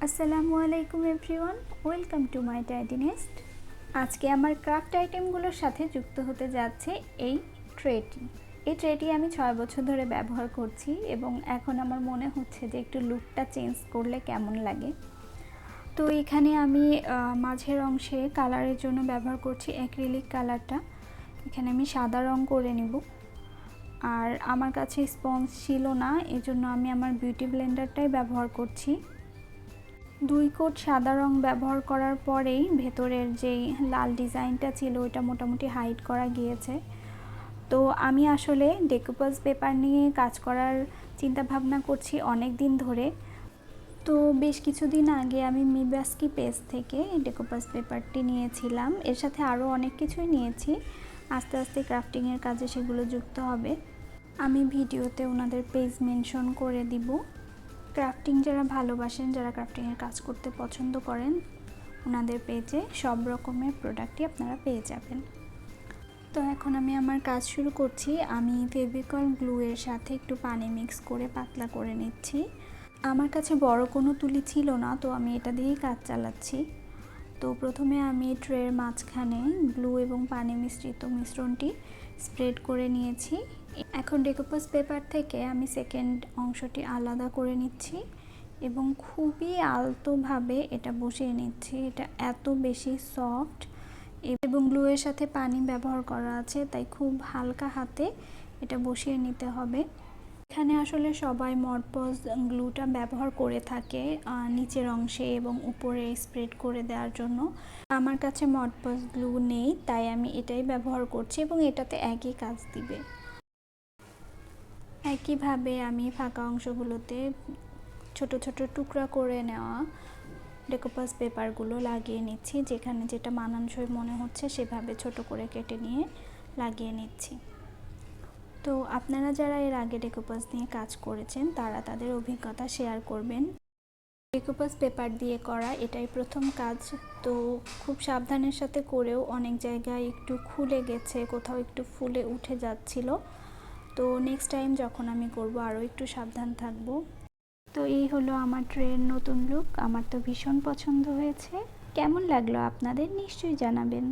আসসালামু আলাইকুম everyone, welcome to my tidy nest. আজকে আমার ক্রাফট আইটেমগুলোর সাথে যুক্ত হতে যাচ্ছে এই ট্রেটি। এই ট্রেটি আমি 6 বছর ধরে ব্যবহার করছি এবং এখন আমার মনে হচ্ছে যে একটু লুকটা চেঞ্জ করলে কেমন লাগে। তো এখানে আমি মাঝের অংশে কালারের জন্য ব্যবহার করছি অ্যাক্রিলিক কালারটা। এখানে আমি সাদা রং করে নেব। আর আমার কাছে স্পঞ্জ ছিল না, এজন্য আমি আমার বিউটি ব্লেন্ডারটাই ব্যবহার করছি। 2 কোট সাদা রং ব্যবহার করার পরেই ভেতরের যেই লাল ডিজাইনটা ছিল ওটা মোটামুটি হাইড করা গিয়েছে। তো আমি আসলে ডেকুপাস পেপার নিয়ে কাজ করার চিন্তা ভাবনা করছি অনেক দিন ধরে। তো বেশ কিছুদিন আগে আমি মিবাস্কি পেজ থেকে ডেকুপাস পেপারটি নিয়েছিলাম। এর সাথে আরও অনেক কিছুই নিয়েছি। আস্তে আস্তে ক্রাফটিংয়ের কাজে সেগুলো যুক্ত হবে। আমি ভিডিওতে ওনাদের পেজ মেনশন করে দিব। ক্রাফটিং যারা ভালোবাসেন, যারা ক্রাফটিংয়ের কাজ করতে পছন্দ করেন, ওনাদের পেজে সব রকমের প্রোডাক্টই আপনারা পেয়ে যাবেন। তো এখন আমি আমার কাজ শুরু করছি। আমি ফেভিকল গ্লু এর সাথে একটু পানি মিক্স করে পাতলা করে নিচ্ছি। আমার কাছে বড় কোনো তুলি ছিল না, তো আমি এটা দিয়েই কাজ চালাচ্ছি। তো প্রথমে আমি ট্রের মাঝখানে গ্লু এবং পানি মিশ্রিত মিশ্রণটি স্প্রেড করে নিয়েছি। এখন ডেকুপাস পেপার থেকে আমি সেকেন্ড অংশটি আলাদা করে নিচ্ছি এবং খুবই আলতোভাবে এটা বসিয়ে নিচ্ছি। এটা এত বেশি সফট এবং গ্লুয়ের সাথে পানি ব্যবহার করা আছে, তাই খুব হালকা হাতে এটা বসিয়ে নিতে হবে। এখানে আসলে সবাই মডপজ গ্লুটা ব্যবহার করে থাকে নিচের অংশে এবং উপরে স্প্রেড করে দেওয়ার জন্য। আমার কাছে মডপজ গ্লু নেই, তাই আমি এটাই ব্যবহার করছি এবং এটাতে একই কাজ দিবে। একইভাবে আমি ফাঁকা অংশগুলোতে ছোট ছোট টুকরা করে নেওয়া ডেকুপাস পেপারগুলো লাগিয়ে নিচ্ছি। যেখানে যেটা মানানসই মনে হচ্ছে সেভাবে ছোট করে কেটে নিয়ে লাগিয়ে নিচ্ছি। তো আপনারা যারা এর আগে ডেকুপাস নিয়ে কাজ করেছেন তারা তাদের অভিজ্ঞতা শেয়ার করবেন। ডেকুপাস পেপার দিয়ে করা এটাই প্রথম কাজ, তো খুব সাবধানের সাথে করেও অনেক জায়গায় একটু খুলে গেছে, কোথাও একটু ফুলে উঠে যাচ্ছিল। তো নেক্সট টাইম যখন আমি করব আরও একটু সাবধান থাকব। তো এই হলো আমার ট্রের নতুন লুক। আমার তো ভীষণ পছন্দ হয়েছে। কেমন লাগলো আপনাদের নিশ্চয়ই জানাবেন।